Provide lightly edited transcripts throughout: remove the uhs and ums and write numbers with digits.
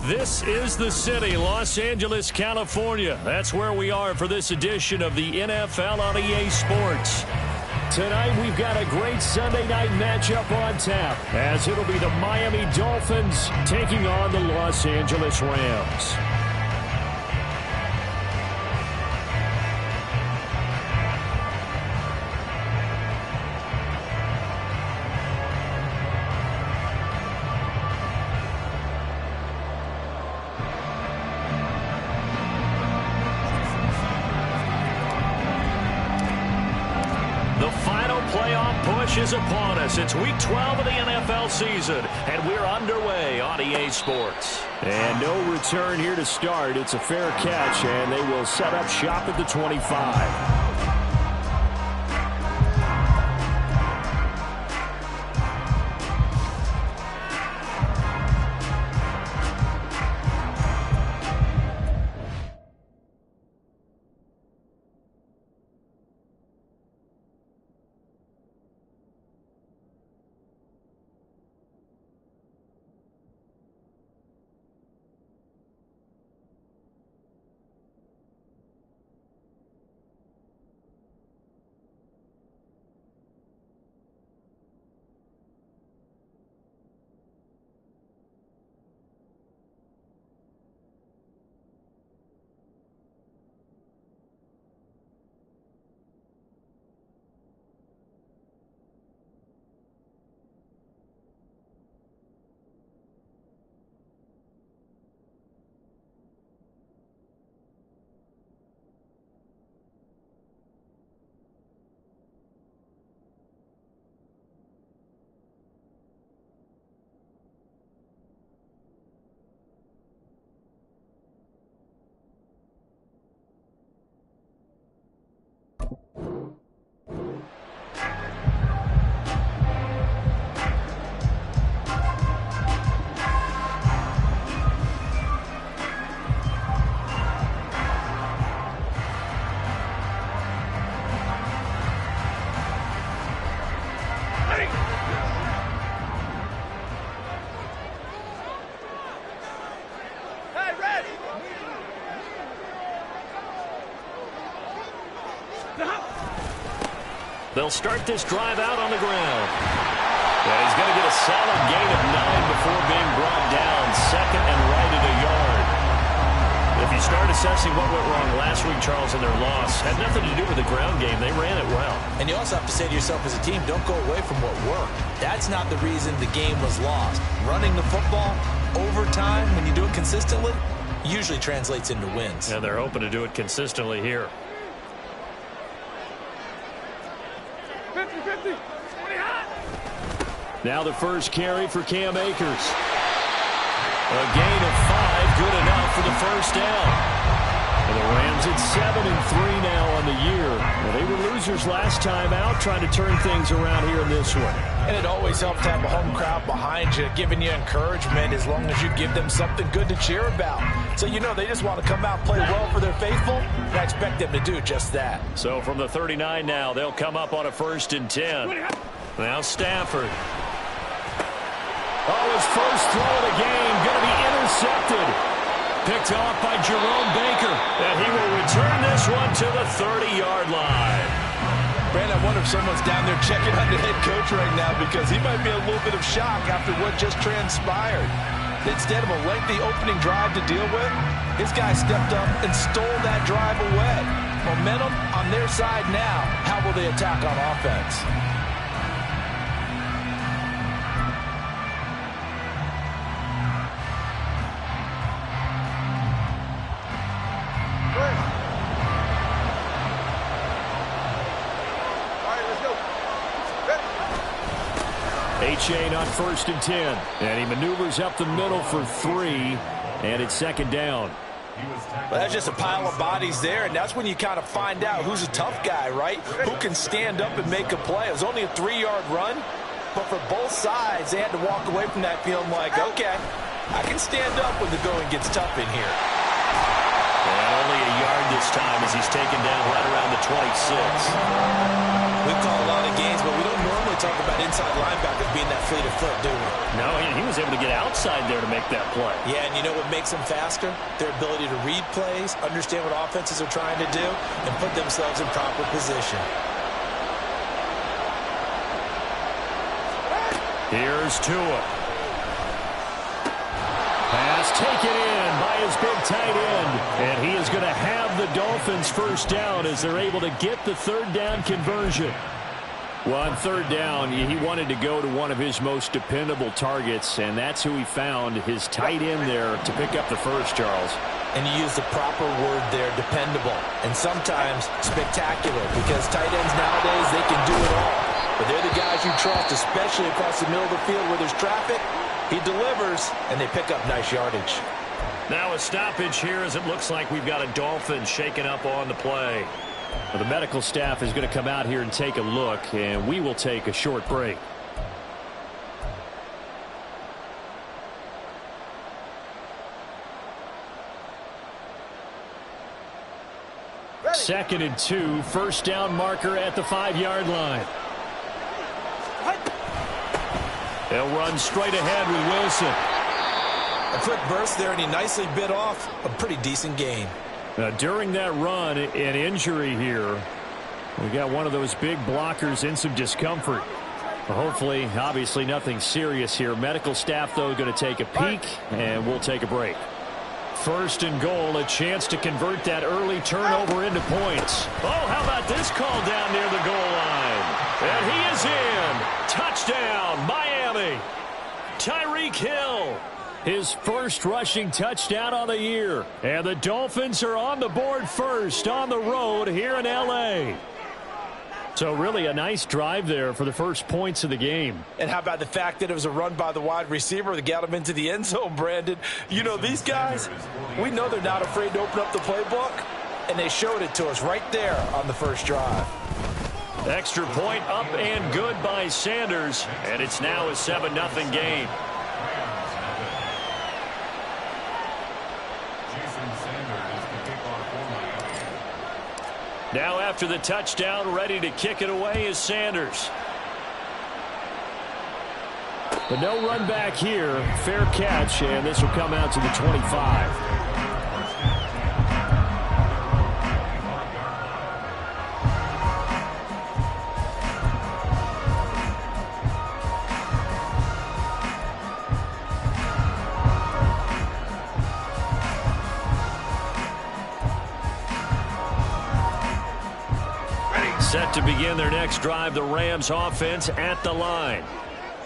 This is the city, Los Angeles, California. That's where we are for this edition of the NFL on EA Sports. Tonight, we've got a great Sunday night matchup on tap, as it'll be the Miami Dolphins taking on the Los Angeles Rams. Is upon us. It's week 12 of the NFL season, and we're underway on EA Sports. And no return here to start. It's a fair catch, and they will set up shop at the 25. They'll start this drive out on the ground. And he's going to get a solid gain of 9 before being brought down. Second and right at a yard. If you start assessing what went wrong last week, Charles, in their loss, had nothing to do with the ground game. They ran it well. And you also have to say to yourself as a team, don't go away from what worked. That's not the reason the game was lost. Running the football, overtime, when you do it consistently, usually translates into wins. And they're hoping to do it consistently here. 50-50. 20 hot. Now the first carry for Cam Akers. A gain of 5, good enough for the first down. And the Rams at 7-3 now on the year. Well, they were losers last time out, trying to turn things around here in this one. And it always helps to have a home crowd behind you, giving you encouragement as long as you give them something good to cheer about. So you know they just want to come out and play well for their faithful, and I expect them to do just that. So from the 39 now, they'll come up on a 1st and 10. Now Stafford. Oh, his first throw of the game going to be intercepted. Picked off by Jerome Baker. And he will return this one to the 30-yard line. Brandon, I wonder if someone's down there checking on the head coach right now because he might be a little bit of shock after what just transpired. Instead of a lengthy opening drive to deal with, his guy stepped up and stole that drive away. Momentum on their side now. How will they attack on offense? Chain on 1st and 10. And he maneuvers up the middle for 3. And it's 2nd down. Well, that's just a pile of bodies there, and that's when you kind of find out who's a tough guy, right? Who can stand up and make a play. It was only a 3-yard run, but for both sides, they had to walk away from that feeling like, okay, I can stand up when the going gets tough in here. And only a yard this time as he's taken down right around the 26. We call a lot of games, but we don't normally talk about inside linebackers being that fleet of foot, do we? No, he was able to get outside there to make that play. Yeah, and you know what makes them faster? Their ability to read plays, understand what offenses are trying to do, and put themselves in proper position. Here's Tua. Pass taken in by his big tight end. And he is going to have the Dolphins first down as they're able to get the third down conversion. Well, on third down, he wanted to go to one of his most dependable targets, and that's who he found, his tight end there, to pick up the first, Charles. And you use the proper word there, dependable, and sometimes spectacular, because tight ends nowadays, they can do it all. But they're the guys you trust, especially across the middle of the field where there's traffic. He delivers, and they pick up nice yardage. Now a stoppage here as it looks like we've got a Dolphin shaken up on the play. Well, the medical staff is going to come out here and take a look, and we will take a short break. Second and 2, first down marker at the 5-yard line. They'll run straight ahead with Wilson. A quick burst there, and he nicely bit off a pretty decent gain. Now, during that run, an injury here. We got one of those big blockers in some discomfort. Hopefully, obviously, nothing serious here. Medical staff, though, going to take a peek, and we'll take a break. First and goal, a chance to convert that early turnover into points. Oh, how about this call down near the goal line? And he is in. Touchdown, Miami. Tyreek Hill. His first rushing touchdown on the year. And the Dolphins are on the board first on the road here in L.A. So really a nice drive there for the first points of the game. And how about the fact that it was a run by the wide receiver that got him into the end zone, Brandon? You know, these guys, we know they're not afraid to open up the playbook, and they showed it to us right there on the first drive. Extra point up and good by Sanders, and it's now a 7-0 game. Now after the touchdown, ready to kick it away is Sanders. But no run back here. Fair catch, and this will come out to the 25. Set to begin their next drive, the Rams offense at the line.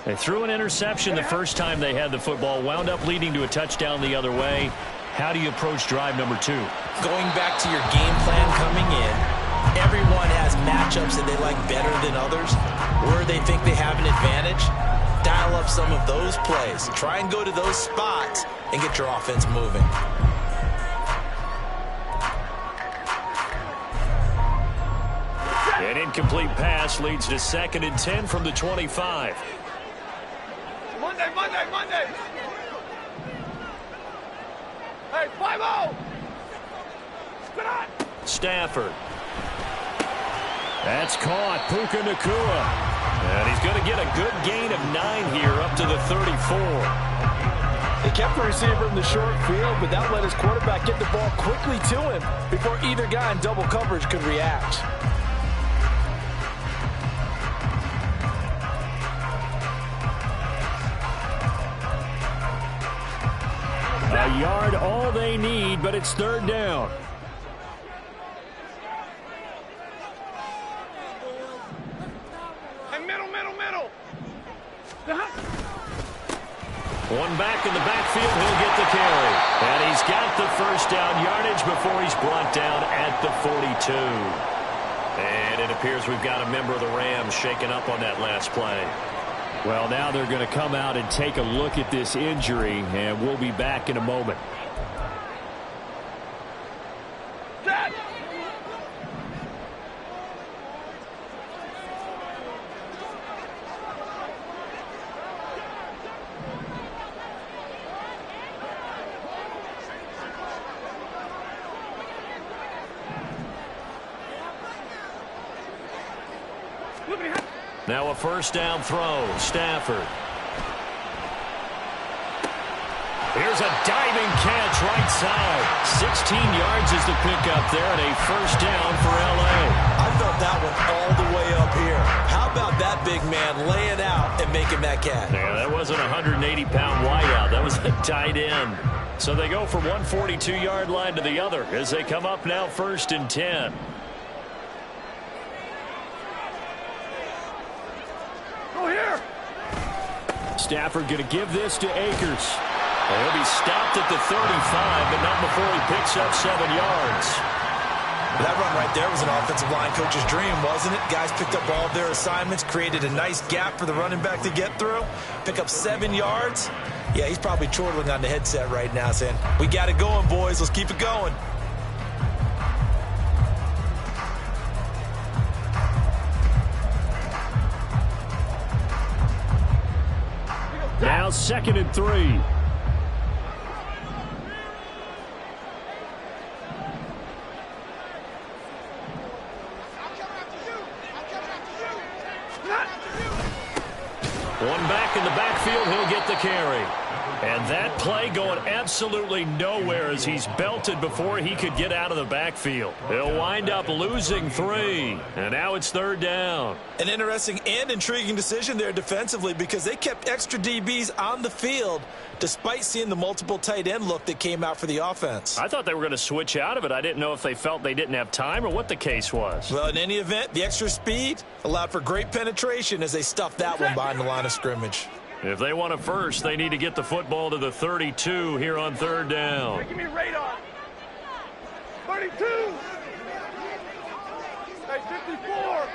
They threw an interception the first time they had the football, wound up leading to a touchdown the other way. How do you approach drive number 2? Going back to your game plan coming in, everyone has matchups that they like better than others, where they think they have an advantage. Dial up some of those plays. Try and go to those spots and get your offense moving. An incomplete pass leads to 2nd and 10 from the 25. Monday. Hey, 5-0. Good on. Stafford. That's caught. Puka Nacua. And he's going to get a good gain of 9 here up to the 34. They kept the receiver in the short field, but that let his quarterback get the ball quickly to him before either guy in double coverage could react. A yard all they need, but it's 3rd down. Hey, middle. One back in the backfield, he'll get the carry. And he's got the first down yardage before he's brought down at the 42. And it appears we've got a member of the Rams shaken up on that last play. Well, now they're going to come out and take a look at this injury, and we'll be back in a moment. Set. Now a first down throw. Stafford. Here's a diving catch right side. 16 yards is the pickup there, and a first down for L.A. I felt that one all the way up here. How about that big man laying out and making that catch? Yeah, that wasn't a 180-pound wideout. That was a tight end. So they go from 142-yard line to the other as they come up now 1st and 10. Go here. Stafford going to give this to Akers. He'll be stopped at the 35, but not before he picks up 7 yards. That run right there was an offensive line coach's dream, wasn't it? Guys picked up all of their assignments, created a nice gap for the running back to get through, pick up 7 yards. Yeah, he's probably chortling on the headset right now saying, we got it going, boys. Let's keep it going. Now 2nd and 3. One back in the backfield, he'll get the carry. And that play going absolutely nowhere as he's belted before he could get out of the backfield. He'll wind up losing 3. And now it's 3rd down. An interesting and intriguing decision there defensively because they kept extra DBs on the field despite seeing the multiple tight end look that came out for the offense. I thought they were going to switch out of it. I didn't know if they felt they didn't have time or what the case was. Well, in any event, the extra speed allowed for great penetration as they stuffed that one behind the line of scrimmage. If they want a first, they need to get the football to the 32 here on 3rd down. Give me radar. 32. Hey, 54.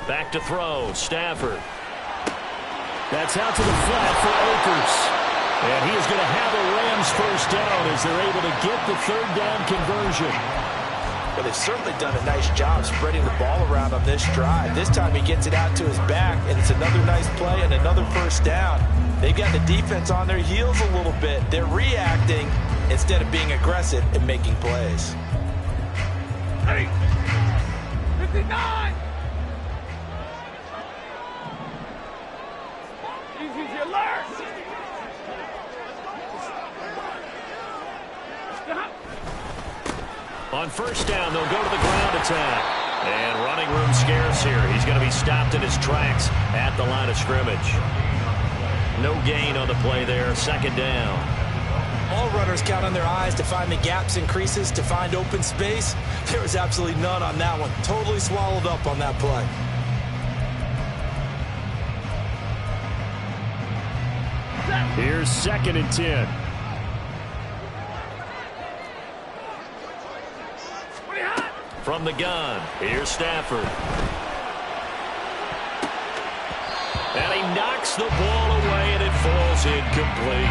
Back to throw. Stafford. That's out to the flat for Akers. And he is going to have a Rams first down as they're able to get the 3rd down conversion. Well, they've certainly done a nice job spreading the ball around on this drive. This time he gets it out to his back, and it's another nice play and another first down. They've got the defense on their heels a little bit. They're reacting instead of being aggressive and making plays. Hey, 59. Easy alert. On first down, they'll go to the ground attack. And running room scarce here. He's going to be stopped in his tracks at the line of scrimmage. No gain on the play there. 2nd down. All runners count on their eyes to find the gaps and creases, to find open space. There was absolutely none on that one. Totally swallowed up on that play. Here's 2nd and 10. From the gun, here's Stafford. And he knocks the ball away, and it falls incomplete.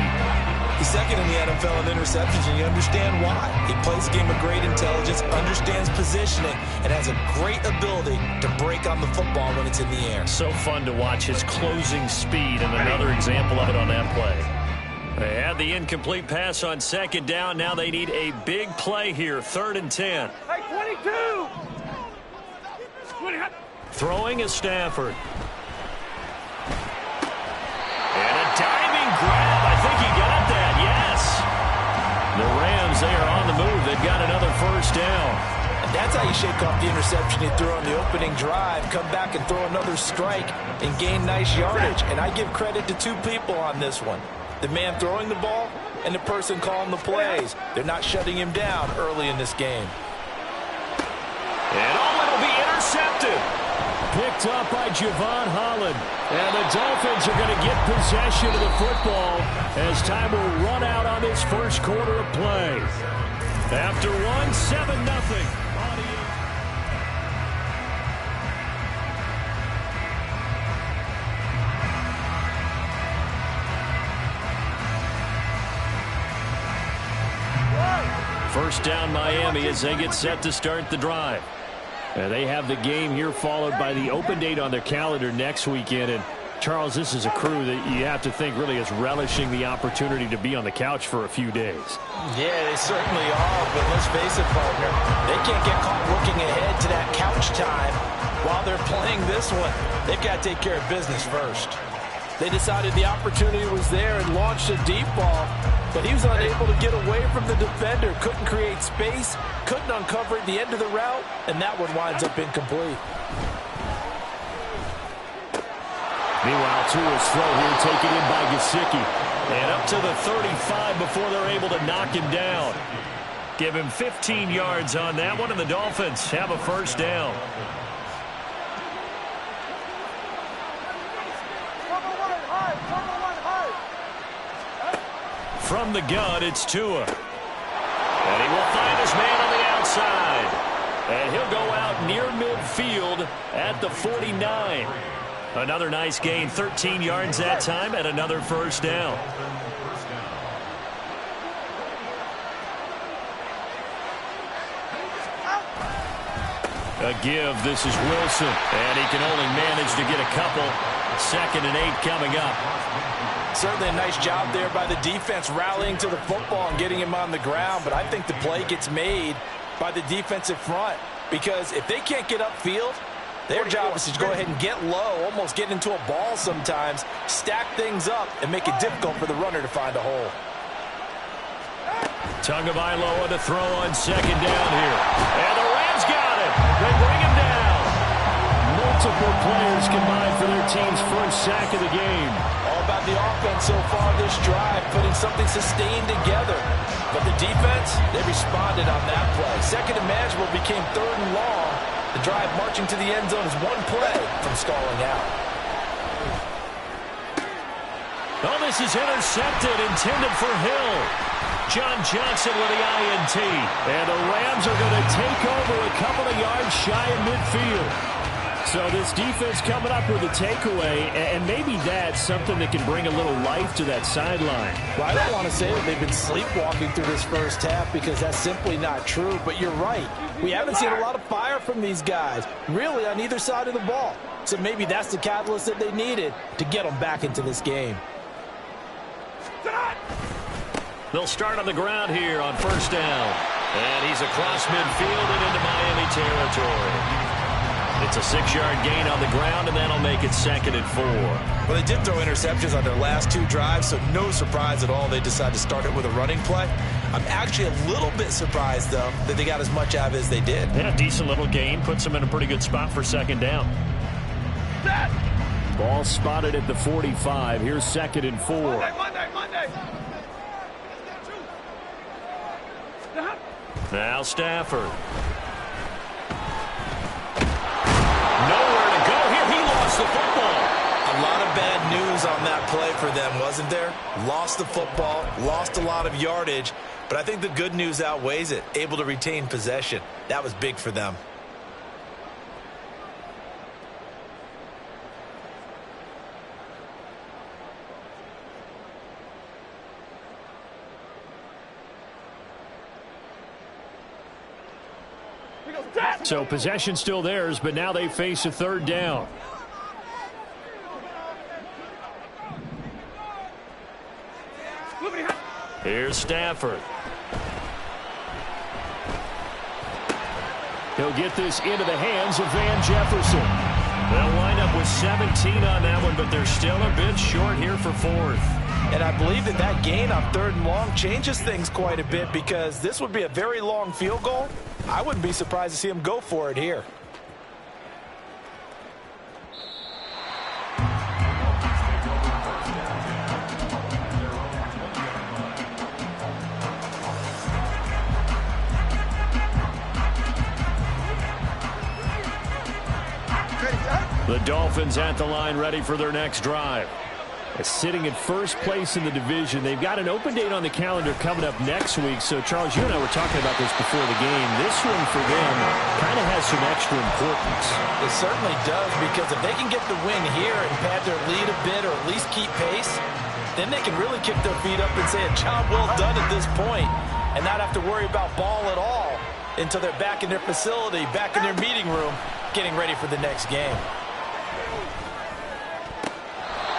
He's 2nd in the NFL in interceptions, and you understand why. He plays a game of great intelligence, understands positioning, and has a great ability to break on the football when it's in the air. So fun to watch his closing speed, and another example of it on that play. They had the incomplete pass on 2nd down. Now they need a big play here, 3rd and 10. Hey, 22. Throwing is Stafford. And a diving grab. I think he got that, yes. The Rams, they are on the move. They've got another first down. And that's how you shake off the interception you threw on the opening drive, come back and throw another strike and gain nice yardage. And I give credit to 2 people on this one. The man throwing the ball and the person calling the plays. They're not shutting him down early in this game. And it'll be intercepted. Picked up by Javon Holland. And the Dolphins are going to get possession of the football as time will run out on this first quarter of play. After 7-0. First down Miami as they get set to start the drive. And they have the game here followed by the open date on their calendar next weekend. And Charles, this is a crew that you have to think really is relishing the opportunity to be on the couch for a few days. Yeah, they certainly are, but let's face it, partner, they can't get caught looking ahead to that couch time While they're playing this one, they've got to take care of business first. They decided the opportunity was there and launched a deep ball, but he was unable to get away from the defender, couldn't create space, couldn't uncover at the end of the route, and that one winds up incomplete. Meanwhile, Tua's throw here taken in by Gesicki. And up to the 35 before they're able to knock him down. Give him 15 yards on that one, and the Dolphins have a first down. From the gun, it's Tua. And he will find his man on the outside. And he'll go out near midfield at the 49. Another nice gain, 13 yards that time, and another first down. A give, this is Wilson, and he can only manage to get a couple. 2nd and 8 coming up. Certainly a nice job there by the defense rallying to the football and getting him on the ground, but I think the play gets made by the defensive front because if they can't get upfield, their job is to go ahead and get low, almost get into a ball sometimes, stack things up, and make it difficult for the runner to find a hole. Tagovailoa to throw on 2nd down here. And the Rams got it. They bring him down. Multiple players combined for their team's first sack of the game. All about the offense so far this drive, putting something sustained together. But the defense, they responded on that play. 2nd and manageable became 3rd and long. The drive marching to the end zone is one play from stalling out. Oh, this is intercepted, intended for Hill. John Johnson with the INT. And the Rams are going to take over a couple of yards shy of midfield. So this defense coming up with a takeaway, and maybe that's something that can bring a little life to that sideline. Well, I don't want to say that they've been sleepwalking through this first half because that's simply not true, but you're right. We haven't seen a lot of fire from these guys, really on either side of the ball. So maybe that's the catalyst that they needed to get them back into this game. They'll start on the ground here on first down. And he's across midfield and into Miami territory. It's a 6-yard gain on the ground, and that'll make it 2nd and 4. Well, they did throw interceptions on their last 2 drives, so no surprise at all they decided to start it with a running play. I'm actually a little bit surprised, though, that they got as much out of it as they did. Yeah, decent little gain. Puts them in a pretty good spot for 2nd down. Ball spotted at the 45. Here's 2nd and 4. Monday. Now Stafford. Nowhere to go here. He lost the football. A lot of bad news on that play for them, wasn't there? Lost the football, lost a lot of yardage, but I think the good news outweighs it. Able to retain possession. That was big for them. So possession still theirs, but now they face a 3rd down. Here's Stafford. He'll get this into the hands of Van Jefferson. They'll wind up with 17 on that one, but they're still a bit short here for 4th. And I believe that gain on 3rd and long changes things quite a bit because this would be a very long field goal. I wouldn't be surprised to see him go for it here. The Dolphins at the line ready for their next drive. Sitting in first place in the division. They've got an open date on the calendar coming up next week. So, Charles, you and I were talking about this before the game. This one for them kind of has some extra importance. It certainly does, because if they can get the win here and pad their lead a bit or at least keep pace, then they can really kick their feet up and say a job well done at this point and not have to worry about ball at all until they're back in their facility, back in their meeting room, getting ready for the next game.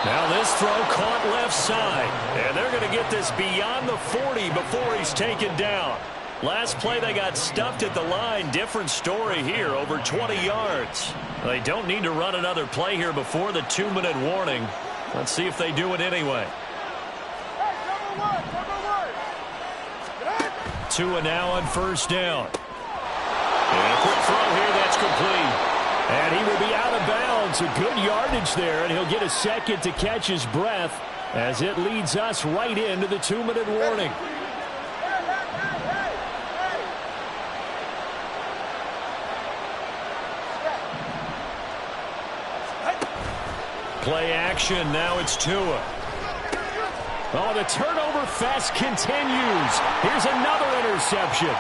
Now this throw caught left side. And they're going to get this beyond the 40 before he's taken down. Last play, they got stuffed at the line. Different story here, over 20 yards. They don't need to run another play here before the 2-minute warning. Let's see if they do it anyway. Tua now on first down. And a quick throw here, that's complete. And he will be out of bounds. A good yardage there, and he'll get a second to catch his breath as it leads us right into the 2-minute warning. Play action, now it's Tua. Oh, the turnover fest continues. Here's another interception.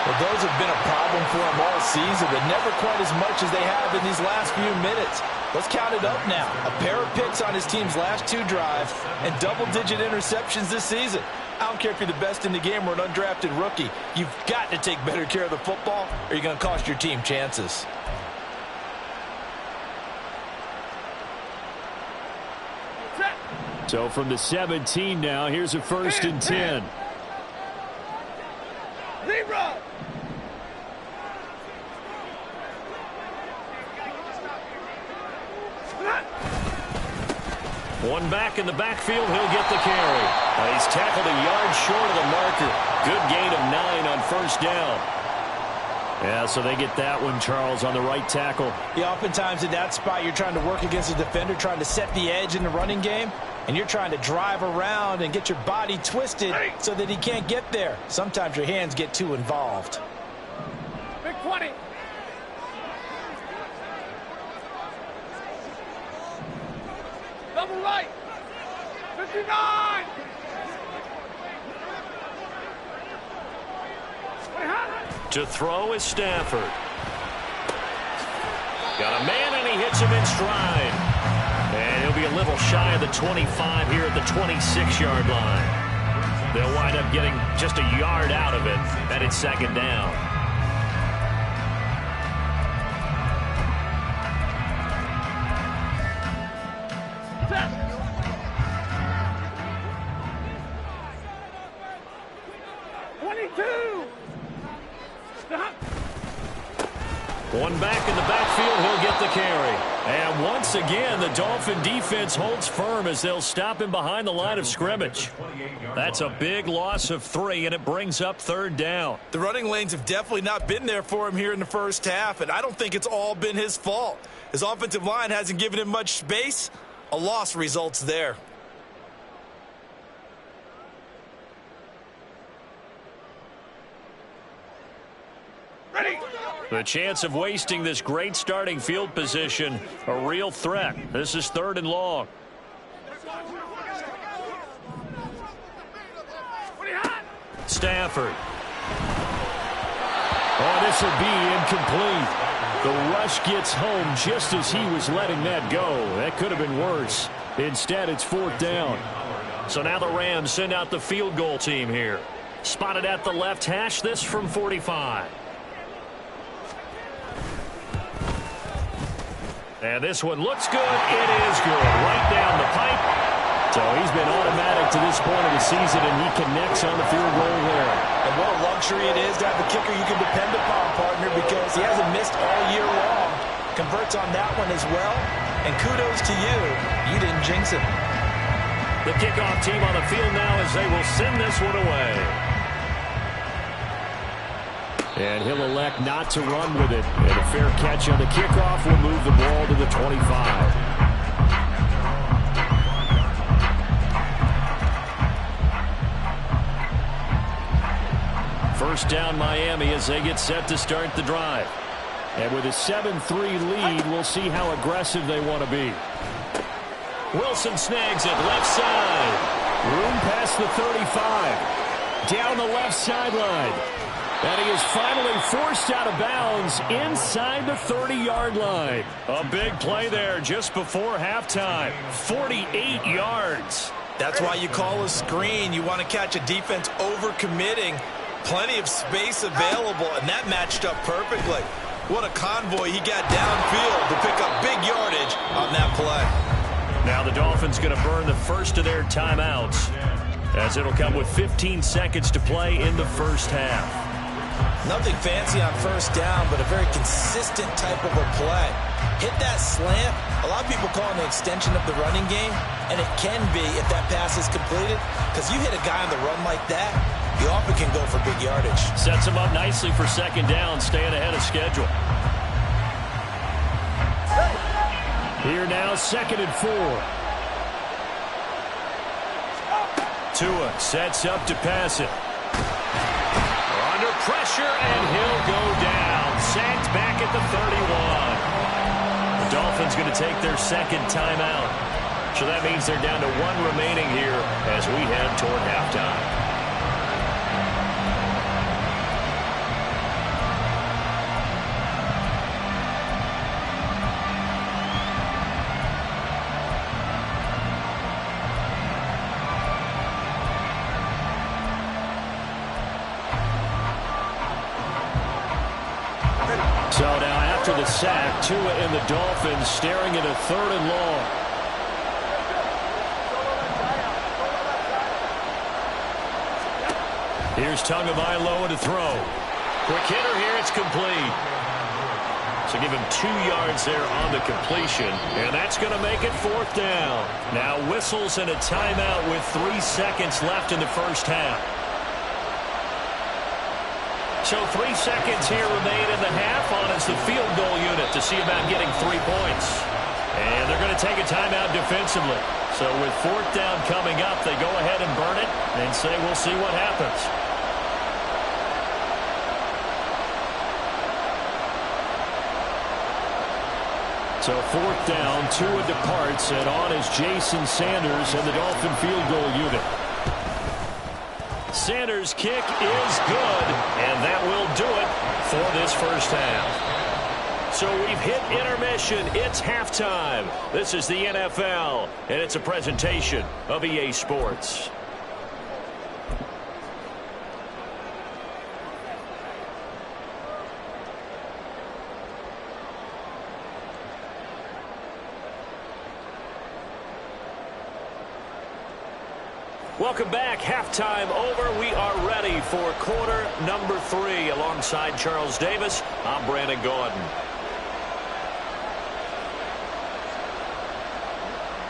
Well, those have been a problem for him all season, but never quite as much as they have in these last few minutes. Let's count it up now. A pair of picks on his team's last 2 drives and double-digit interceptions this season. I don't care if you're the best in the game or an undrafted rookie. You've got to take better care of the football or you're going to cost your team chances. So from the 17 now, here's a 1st and 10. Zebra. One back in the backfield, he'll get the carry. He's tackled a yard short of the marker. Good gain of 9 on first down. Yeah, so they get that one, Charles, on the right tackle. Yeah, oftentimes in that spot, you're trying to work against a defender, trying to set the edge in the running game, and you're trying to drive around and get your body twisted so that he can't get there. Sometimes your hands get too involved. Big 20. Double right. 59. To throw is Stafford. Got a man, and he hits him in stride. And he'll be a little shy of the 25 here at the 26-yard line. They'll wind up getting just a yard out of it, and it's 2nd down. One back in the backfield, he'll get the carry. And once again, the Dolphin defense holds firm as they'll stop him behind the line of scrimmage. That's a big loss of 3, and it brings up 3rd down. The running lanes have definitely not been there for him here in the first half, and I don't think it's all been his fault. His offensive line hasn't given him much space. A loss results there. Ready. The chance of wasting this great starting field position, a real threat. This is 3rd and long. Stafford. Oh, this will be incomplete. The rush gets home just as he was letting that go. That could have been worse. Instead, it's 4th down. So now the Rams send out the field goal team here. Spotted at the left hash, this from 45. And this one looks good. It is good. Right down the pipe. So he's been automatic to this point of the season, and he connects on the field goal there. And what a luxury it is to have a kicker you can depend upon, partner, because he hasn't missed all year long. Converts on that one as well. And kudos to you. You didn't jinx it. The kickoff team on the field now as they will send this one away. And he'll elect not to run with it. And a fair catch on the kickoff will move the ball to the 25. First down Miami as they get set to start the drive. And with a 7-3 lead, we'll see how aggressive they want to be. Wilson snags it left side. Room past the 35. Down the left sideline. And he is finally forced out of bounds inside the 30-yard line. A big play there just before halftime. 48 yards. That's why you call a screen. You want to catch a defense over-committing. Plenty of space available, and that matched up perfectly. What a convoy he got downfield to pick up big yardage on that play. Now the Dolphins going to burn the first of their timeouts. as it'll come with 15 seconds to play in the first half. Nothing fancy on first down, but a very consistent type of a play. Hit that slant. A lot of people call it an extension of the running game, and it can be if that pass is completed, because you hit a guy on the run like that, you often can go for big yardage. Sets him up nicely for second down, staying ahead of schedule. Here now, 2nd and 4. Tua sets up to pass it. Under pressure, and he'll go down. Sacked back at the 31. The Dolphins going to take their second timeout. So that means they're down to 1 remaining here as we head toward halftime. So now after the sack, Tua and the Dolphins staring at a 3rd and long. Here's Tagovailoa to throw. Quick hitter here, it's complete. So give him 2 yards there on the completion, and that's going to make it 4th down. Now whistles and a timeout with 3 seconds left in the first half. So 3 seconds here remain in the half on as the field goal unit to see about getting 3 points. And they're going to take a timeout defensively. So with 4th down coming up, they go ahead and burn it and say we'll see what happens. So 4th down, Tua departs, and on is Jason Sanders and the Dolphin field goal unit. Sanders' kick is good, and that will do it for this first half. So we've hit intermission. It's halftime. This is the NFL, and it's a presentation of EA Sports. Welcome back. Halftime over. We are ready for quarter number 3. Alongside Charles Davis, I'm Brandon Gaudin.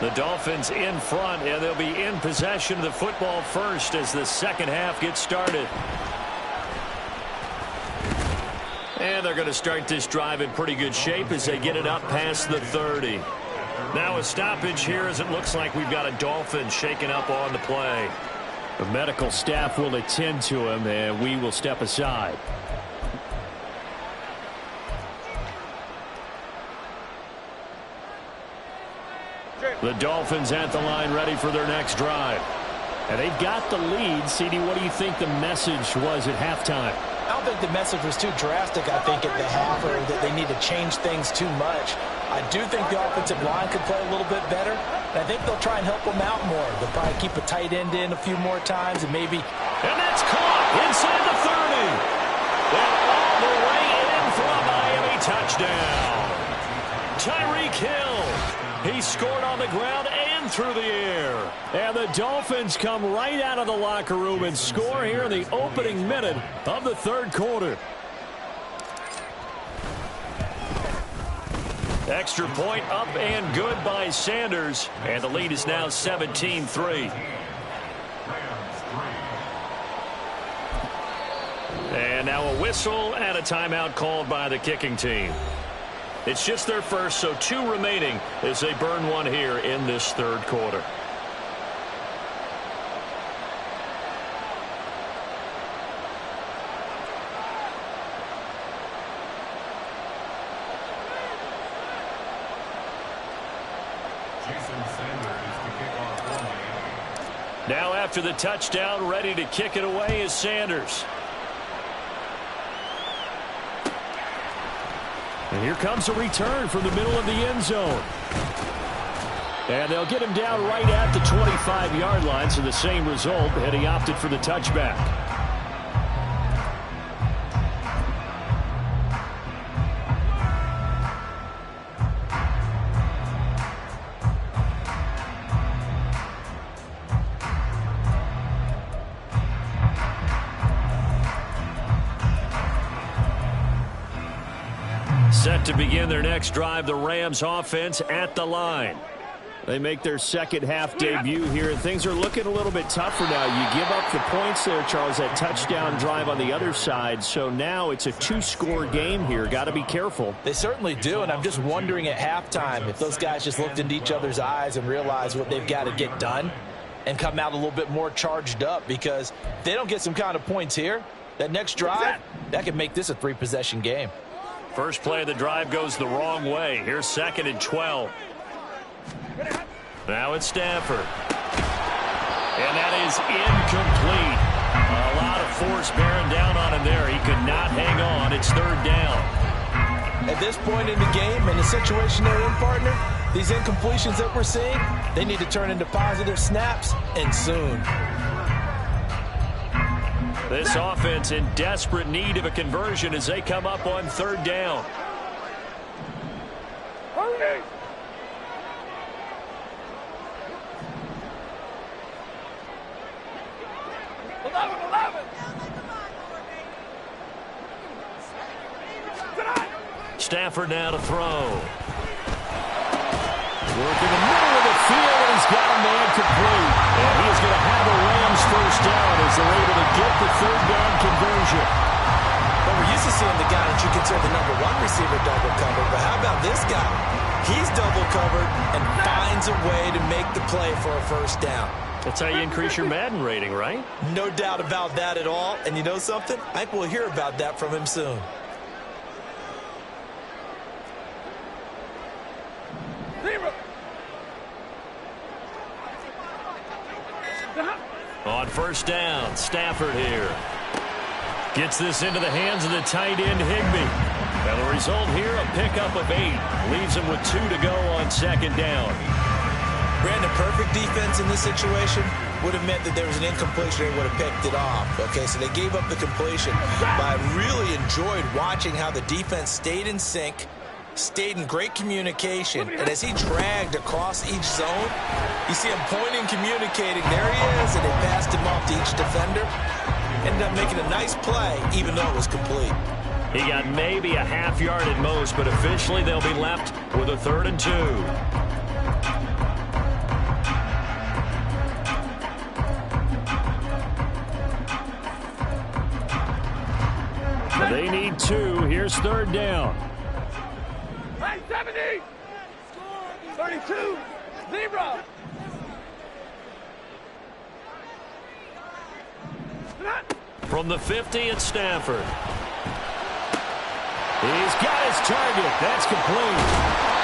The Dolphins in front, and they'll be in possession of the football first as the second half gets started. And they're going to start this drive in pretty good shape as they get it up past the 30. Now a stoppage here as it looks like we've got a Dolphin shaken up on the play. The medical staff will attend to him, and we will step aside. The Dolphins at the line ready for their next drive. And they've got the lead. CD, what do you think the message was at halftime? I don't think the message was too drastic, I think, at the half, or that they need to change things too much. I do think the offensive line could play a little bit better, and I think they'll try and help them out more. They'll probably keep a tight end in a few more times, and maybe... And that's caught inside the 30. And all the way in for a Miami touchdown. Tyreek Hill. He scored on the ground and through the air. And the Dolphins come right out of the locker room and score here in the opening minute of the third quarter. Extra point up and good by Sanders. And the lead is now 17-3. And now a whistle and a timeout called by the kicking team. It's just their first, so 2 remaining as they burn one here in this third quarter. Now after the touchdown, ready to kick it away is Sanders. And here comes a return from the middle of the end zone. And they'll get him down right at the 25-yard line, so the same result, and he opted for the touchback. Set to begin their next drive, the Rams offense at the line. They make their second half debut here, and things are looking a little bit tougher now. You give up the points there, Charles, that touchdown drive on the other side. So now it's a two-score game here. Got to be careful. They certainly do, and I'm just wondering at halftime if those guys just looked into each other's eyes and realized what they've got to get done and come out a little bit more charged up, because if they don't get some kind of points here, that next drive, that could make this a three-possession game. First play of the drive goes the wrong way. Here's 2nd and 12. Now it's Stafford. And that is incomplete. A lot of force bearing down on him there. He could not hang on. It's 3rd down. At this point in the game, in the situation they're in, partner, these incompletions that we're seeing, they need to turn into positive snaps, and soon. This offense in desperate need of a conversion as they come up on 3rd down. Hurry! Stafford now to throw. Working the middle of the field, and he's got a man complete. And he is going to have a Rams first down as they're able to get the 3rd down conversion. Well, we're used to seeing the guy that you consider the #1 receiver double covered, but how about this guy? He's double covered and finds a way to make the play for a first down. That's how you increase your Madden rating, right? No doubt about that at all. And you know something? I think we'll hear about that from him soon. On 1st down, Stafford here. Gets this into the hands of the tight end, Higbee. And the result here, a pickup of 8. Leaves him with 2 to go on 2nd down. Brandon, perfect defense in this situation would have meant that there was an incompletion. They would have picked it off. Okay, so they gave up the completion. But I really enjoyed watching how the defense stayed in sync, stayed in great communication, and as he dragged across each zone, you see him pointing, communicating. There he is, and they passed him off to each defender. Ended up making a nice play, even though it was complete. He got maybe a half yard at most, but officially they'll be left with a 3rd and 2. They need 2. Here's 3rd down. 70! 32! 0! From the 50, it's Stafford. He's got his target. That's complete.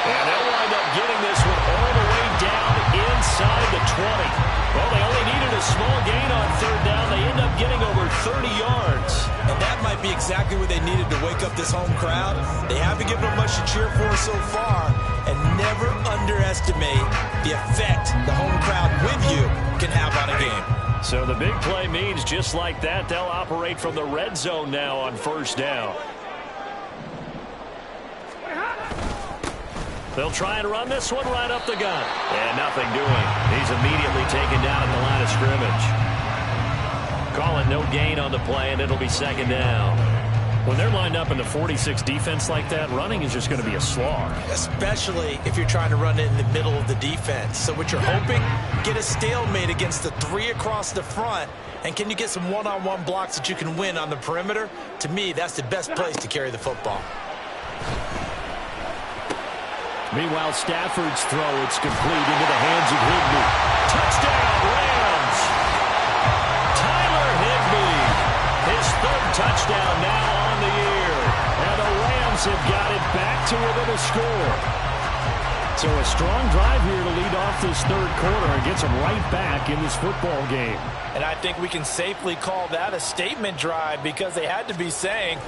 And they'll wind up getting this one all the way down inside the 20. Well, they only needed a small gain on 3rd down. They end up getting over 30 yards. And that might be exactly what they needed to wake up this home crowd. They haven't given them much to cheer for so far. And never underestimate the effect the home crowd with you can have on a game. So the big play means just like that, they'll operate from the red zone now on 1st down. They'll try and run this one right up the gut. And nothing doing. He's immediately taken down at the line of scrimmage. Call it no gain on the play, and it'll be 2nd down. When they're lined up in the 46 defense like that, running is just going to be a slog. Especially if you're trying to run it in the middle of the defense. So what you're hoping, get a stalemate against the 3 across the front. And can you get some one-on-one blocks that you can win on the perimeter? To me, that's the best place to carry the football. Meanwhile, Stafford's throw, it's complete into the hands of Higbee. Touchdown, Rams! Tyler Higbee, his 3rd touchdown now on the year. And the Rams have got it back to within a score. So a strong drive here to lead off this 3rd quarter and gets them right back in this football game. And I think we can safely call that a statement drive, because they had to be saying,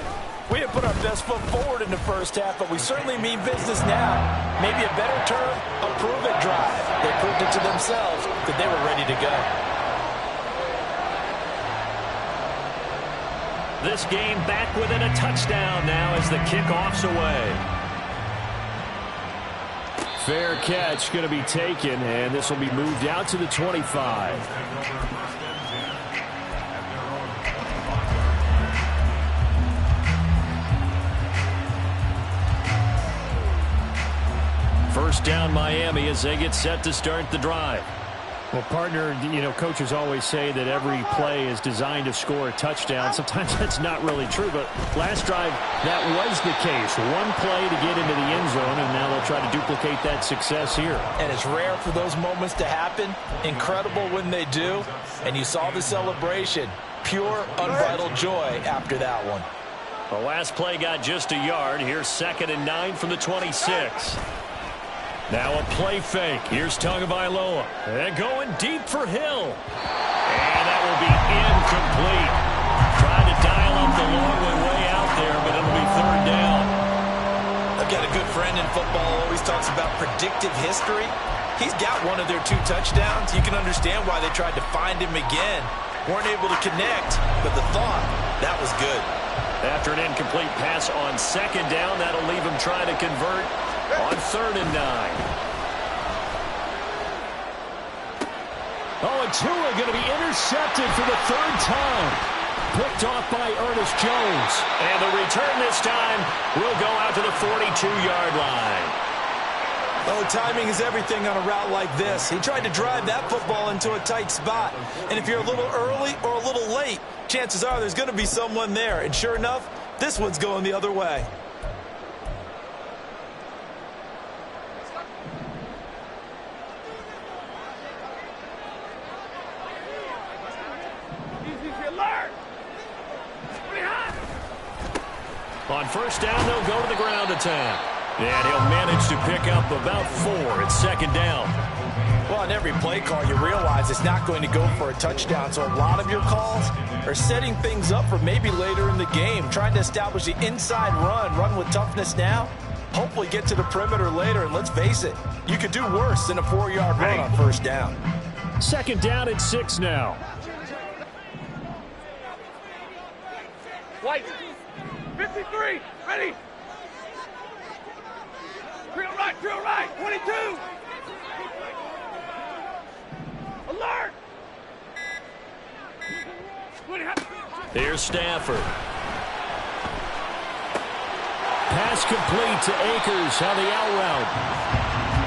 we have put our best foot forward in the first half, but we certainly mean business now. Maybe a better term, a prove-it drive. They proved it to themselves that they were ready to go. This game back within a touchdown now as the kickoff's away. Fair catch going to be taken, and this will be moved out to the 25. First down Miami as they get set to start the drive. Well, partner, coaches always say that every play is designed to score a touchdown. Sometimes that's not really true, but last drive, that was the case. One play to get into the end zone, and now they'll try to duplicate that success here. And it's rare for those moments to happen. Incredible when they do. And you saw the celebration. Pure, unbridled joy after that one. The last play got just a yard. Here's 2nd and 9 from the 26. Now a play fake. Here's Tagovailoa. And going deep for Hill. And that will be incomplete. Trying to dial up the long way out there, but it'll be 3rd down. I've got a good friend in football, always talks about predictive history. He's got one of their 2 touchdowns. You can understand why they tried to find him again. Weren't able to connect, but the thought, that was good. After an incomplete pass on 2nd down, that'll leave him trying to convert on 3rd and 9. Oh, and Tua going to be intercepted for the 3rd time. Picked off by Ernest Jones. And the return this time will go out to the 42-yard line. Oh, timing is everything on a route like this. He tried to drive that football into a tight spot. And if you're a little early or a little late, chances are there's going to be someone there. And sure enough, this one's going the other way. On 1st down, they'll go to the ground attack. And he'll manage to pick up about 4. It's 2nd down. Well, on every play call, you realize it's not going to go for a touchdown. So a lot of your calls are setting things up for maybe later in the game, trying to establish the inside run with toughness now, hopefully get to the perimeter later. And let's face it, you could do worse than a 4-yard run on 1st down. 2nd down and 6 now. White. 53. Ready. Drill right. 22. Alert. Here's Stafford. Pass complete to Akers on the out route.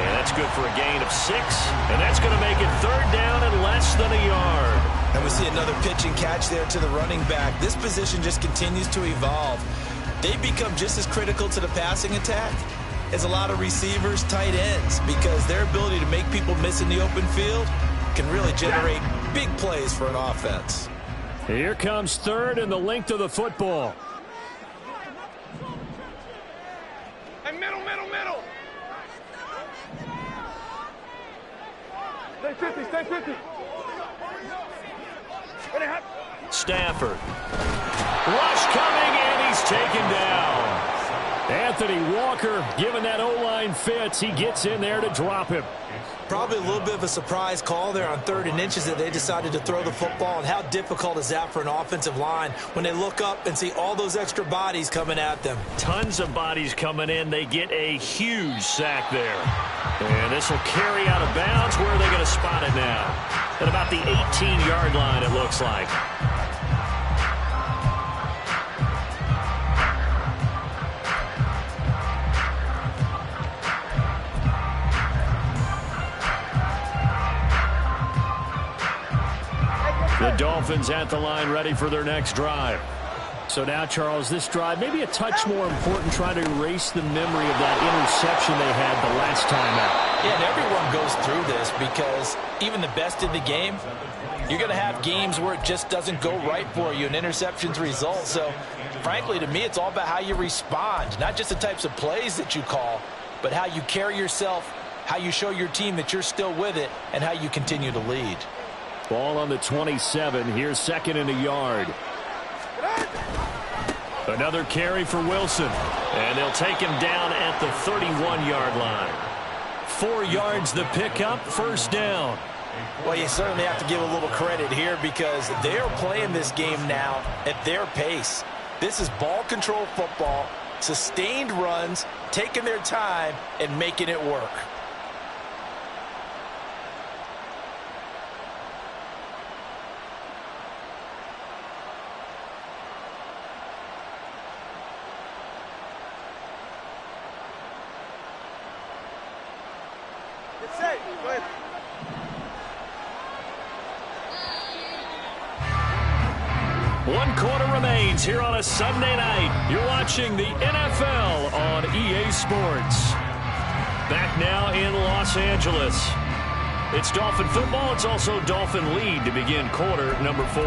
And that's good for a gain of 6. And that's going to make it 3rd down and less than a yard. And we see another pitch and catch there to the running back. This position just continues to evolve. They become just as critical to the passing attack as a lot of receivers, tight ends, because their ability to make people miss in the open field can really generate big plays for an offense. Here comes 3rd and the length of the football. And middle. Stay 50. Stafford. Rush coming, and he's taken down. Anthony Walker giving that O-line fits. He gets in there to drop him. Probably a little bit of a surprise call there on 3rd and inches that they decided to throw the football. And how difficult is that for an offensive line when they look up and see all those extra bodies coming at them? Tons of bodies coming in. They get a huge sack there. And this will carry out of bounds. Where are they going to spot it now? At about the 18-yard line, it looks like. The Dolphins at the line ready for their next drive. So now, Charles, this drive maybe a touch more important, trying to erase the memory of that interception they had the last time out. Yeah, and everyone goes through this because even the best in the game, you're going to have games where it just doesn't go right for you and interceptions result. So, frankly, to me, it's all about how you respond, not just the types of plays that you call, but how you carry yourself, how you show your team that you're still with it, and how you continue to lead. Ball on the 27. Here's 2nd and a yard. Another carry for Wilson. And they'll take him down at the 31-yard line. 4 yards the pickup, 1st down. Well, you certainly have to give a little credit here because they're playing this game now at their pace. This is ball control football, sustained runs, taking their time, and making it work. safe. Go ahead. One quarter remains here on a Sunday night. You're watching the NFL on EA Sports. Back now in Los Angeles. It's Dolphin football. It's also Dolphin lead to begin quarter number 4.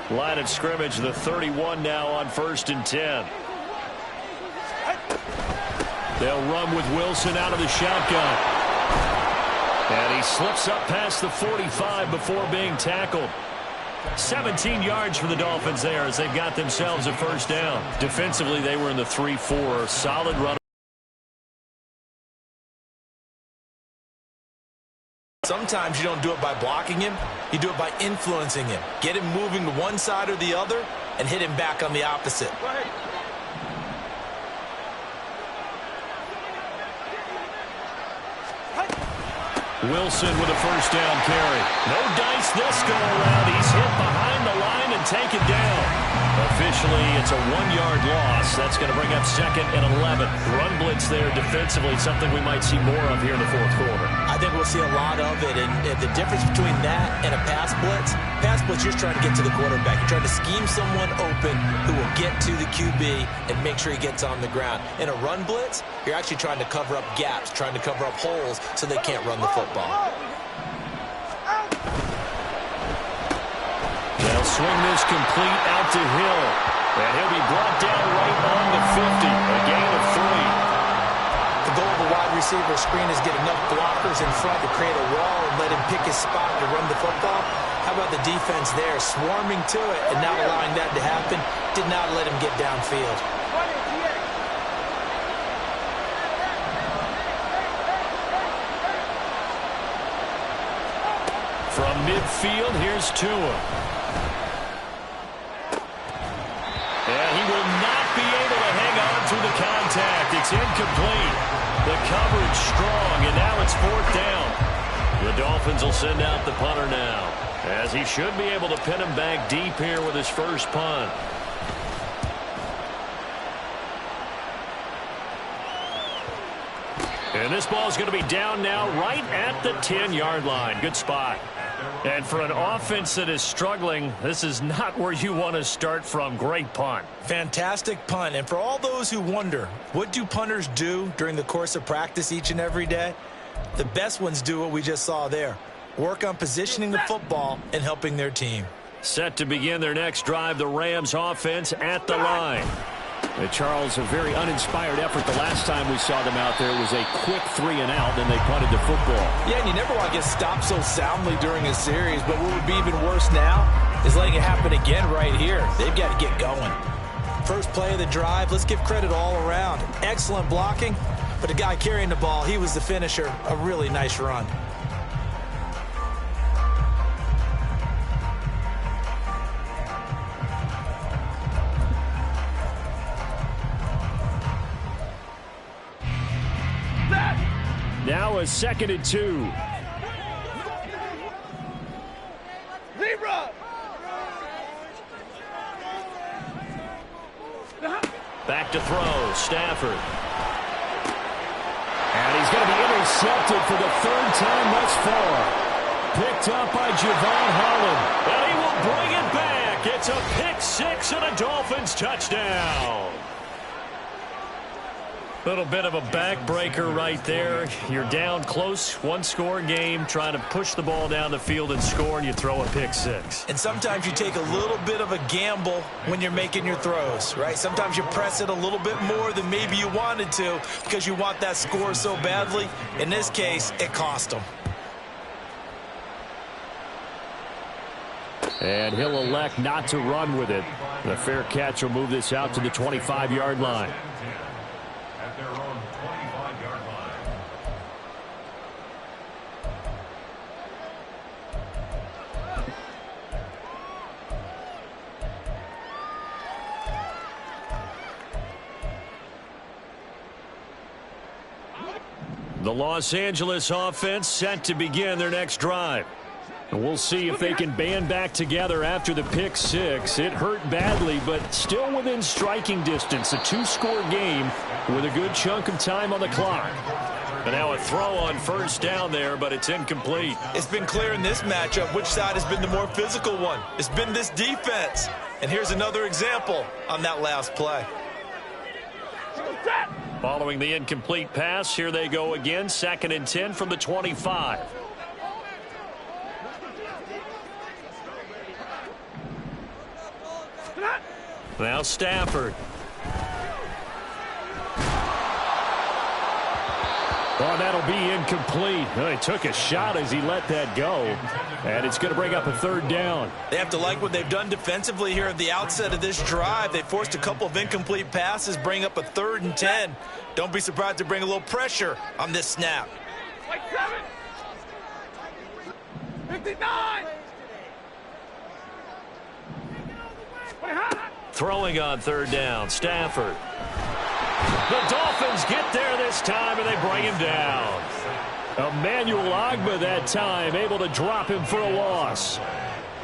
Line of scrimmage, the 31 now on 1st and 10. They'll run with Wilson out of the shotgun. And he slips up past the 45 before being tackled. 17 yards for the Dolphins there as they've got themselves a first down. Defensively, they were in the 3-4. Solid run. Sometimes you don't do it by blocking him. You do it by influencing him. Get him moving to one side or the other and hit him back on the opposite. Go ahead. Wilson with a first down carry. No dice this go around. He's hit behind the line and taken down. Officially, it's a 1-yard loss. That's going to bring up 2nd and 11. Run blitz there defensively, something we might see more of here in the 4th quarter. I think we'll see a lot of it, and the difference between that and a pass blitz, you're just trying to get to the quarterback. You're trying to scheme someone open who will get to the QB and make sure he gets on the ground. In a run blitz, you're actually trying to cover up gaps, trying to cover up holes so they can't run the football. They'll swing this complete out to Hill, and he'll be brought down right on the 50, a gain of 3. The goal of a wide receiver screen is get enough blockers in front to create a wall and let him pick his spot to run the football. How about the defense there, swarming to it and not allowing that to happen? Did not let him get downfield. From midfield, here's Tua. And he will not be able to hang on to the contact. It's incomplete. The coverage strong, and now it's 4th down. The Dolphins will send out the punter now, as he should be able to pin him back deep here with his first punt. And this ball is going to be down now right at the 10-yard line. Good spot. And for an offense that is struggling, this is not where you want to start from. Great punt. Fantastic punt. And for all those who wonder, what do punters do during the course of practice each and every day? The best ones do what we just saw there. Work on positioning the football and helping their team. Set to begin their next drive, the Rams offense at the line. Charles, a very uninspired effort the last time we saw them out there. It was a quick 3-and-out, then they punted the football. Yeah, and you never want to get stopped so soundly during a series, but what would be even worse now is letting it happen again right here. They've got to get going. First play of the drive, let's give credit all around. Excellent blocking, but the guy carrying the ball, he was the finisher. A really nice run. Now a 2nd and 2. Zebra! Back to throw, Stafford. And he's going to be intercepted for the 3rd time thus far. Picked up by Javon Holland. And he will bring it back. It's a pick 6 and a Dolphins touchdown. Little bit of a backbreaker right there. You're down close, 1-score game, trying to push the ball down the field and score, and you throw a pick 6. And sometimes you take a little bit of a gamble when you're making your throws, right? Sometimes you press it a little bit more than maybe you wanted to because you want that score so badly. In this case, it cost them. And he'll elect not to run with it. The fair catch will move this out to the 25-yard line. The Los Angeles offense set to begin their next drive. And we'll see if they can band back together after the pick six. It hurt badly, but still within striking distance. A two-score game with a good chunk of time on the clock. And now a throw on first down there, but it's incomplete. It's been clear in this matchup which side has been the more physical one. It's been this defense. And here's another example on that last play. Following the incomplete pass, here they go again. 2nd and 10 from the 25. Now Stafford. Oh, that'll be incomplete. Well, he took a shot as he let that go. And it's going to bring up a 3rd down. They have to like what they've done defensively here at the outset of this drive. They forced a couple of incomplete passes, bring up a 3rd and 10. Don't be surprised to bring a little pressure on this snap. 59. Throwing on 3rd down, Stafford. The Dolphins get there this time, and they bring him down. Emmanuel Ogbah that time, able to drop him for a loss.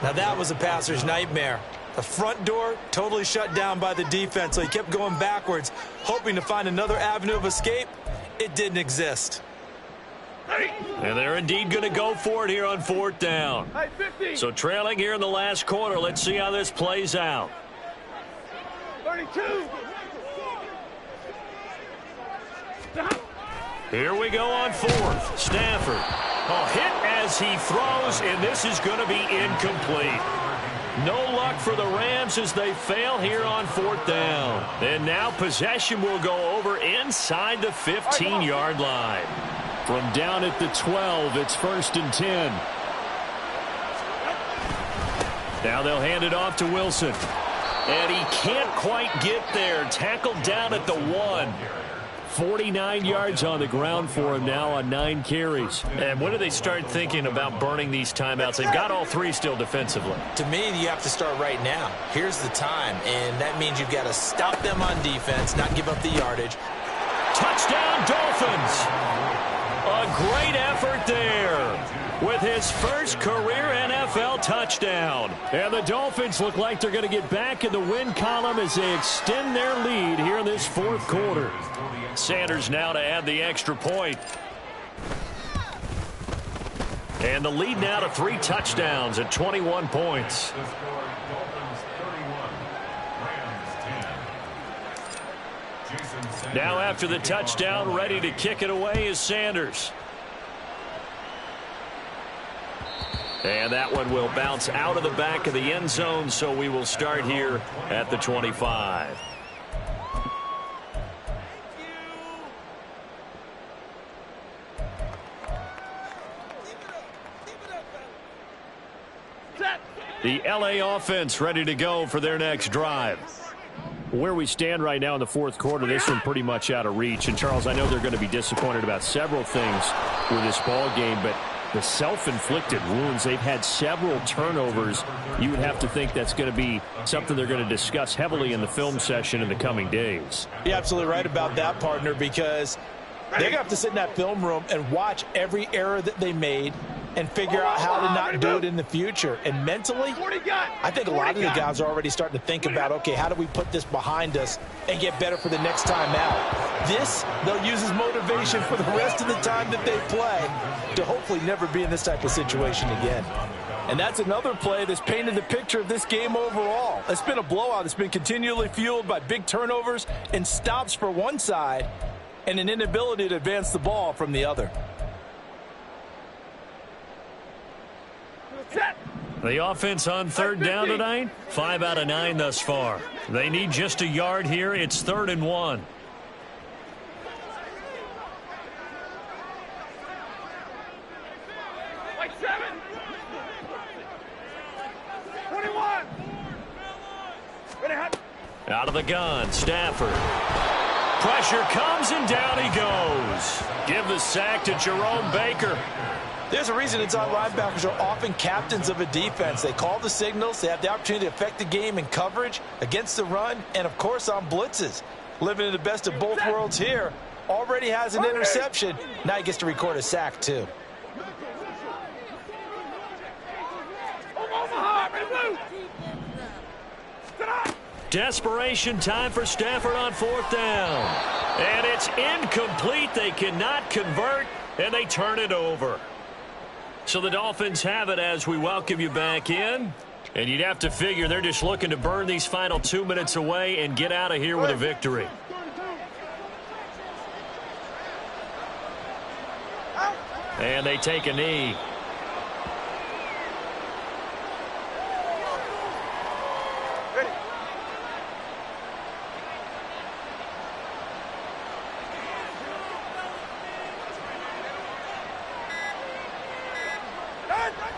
Now that was a passer's nightmare. The front door totally shut down by the defense, so he kept going backwards, hoping to find another avenue of escape. It didn't exist. And they're indeed going to go for it here on 4th down. So trailing here in the last quarter, let's see how this plays out. 32. Here we go on 4th. Stafford. A hit as he throws, and this is going to be incomplete. No luck for the Rams as they fail here on 4th down. And now possession will go over inside the 15-yard line. From down at the 12, it's 1st and 10. Now they'll hand it off to Wilson. And he can't quite get there. Tackled down at the 1. 49 yards on the ground for him now on 9 carries. And when do they start thinking about burning these timeouts? They've got all 3 still defensively. To me, you have to start right now. Here's the time, and that means you've got to stop them on defense, not give up the yardage. Touchdown, Dolphins! A great effort there with his first career NFL touchdown. And the Dolphins look like they're going to get back in the win column as they extend their lead here in this 4th quarter. Sanders now to add the extra point. And the lead now to 3 touchdowns at 21 points. Now after the touchdown, ready to kick it away is Sanders. And that one will bounce out of the back of the end zone, so we will start here at the 25. The LA offense ready to go for their next drive. Where we stand right now in the 4th quarter, this one pretty much out of reach. And, Charles, I know they're going to be disappointed about several things with this ball game, but the self-inflicted wounds, they've had several turnovers. You would have to think that's going to be something they're going to discuss heavily in the film session in the coming days. You're absolutely right about that, partner, because they're going to have to sit in that film room and watch every error that they made and figure out how to not do it in the future. And mentally, I think a lot of the guys are already starting to think about, okay, how do we put this behind us and get better for the next time out? This, they'll use as motivation for the rest of the time that they play to hopefully never be in this type of situation again. And that's another play that's painted the picture of this game overall. It's been a blowout. It's been continually fueled by big turnovers and stops for one side and an inability to advance the ball from the other. The offense on 3rd down tonight, 5 out of 9 thus far. They need just a yard here. It's 3rd and 1. Like 7. 21. Out of the gun, Stafford. Pressure comes and down he goes. Give the sack to Jerome Baker. There's a reason inside linebackers are often captains of a defense. They call the signals. They have the opportunity to affect the game in coverage, against the run, and, of course, on blitzes. Living in the best of both worlds here already has an interception. Now he gets to record a sack, too. Desperation time for Stafford on 4th down. And it's incomplete. They cannot convert, and they turn it over. So the Dolphins have it as we welcome you back in. And you'd have to figure they're just looking to burn these final 2 minutes away and get out of here with a victory. And they take a knee.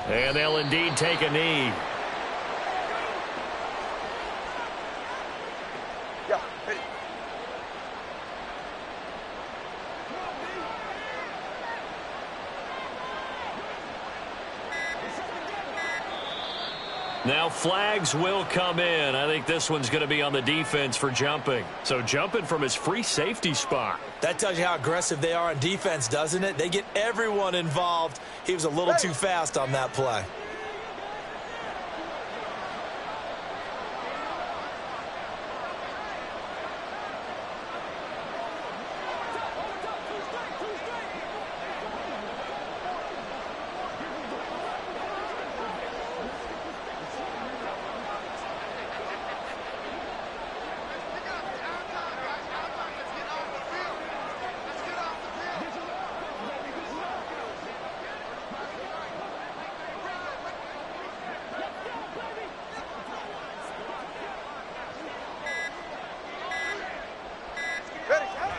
And they'll indeed take a knee. Now flags will come in. I think this one's going to be on the defense for jumping. So jumping from his free safety spot. That tells you how aggressive they are on defense, doesn't it? They get everyone involved. He was a little too fast on that play.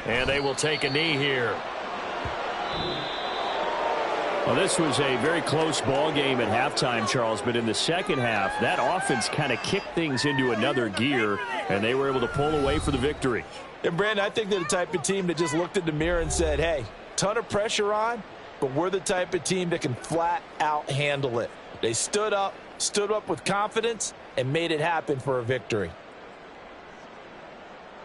And they will take a knee here. Well, this was a very close ball game at halftime, Charles, but in the second half, that offense kind of kicked things into another gear, and they were able to pull away for the victory. And, Brandon, I think they're the type of team that just looked in the mirror and said, hey, ton of pressure on, but we're the type of team that can flat out handle it. They stood up with confidence, and made it happen for a victory.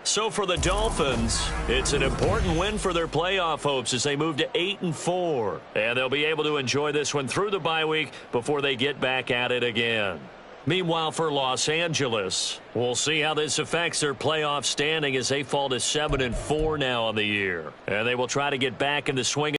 So for the Dolphins, it's an important win for their playoff hopes as they move to 8-4. And they'll be able to enjoy this one through the bye week before they get back at it again. Meanwhile, for Los Angeles, we'll see how this affects their playoff standing as they fall to 7-4 now on the year. And they will try to get back in the swing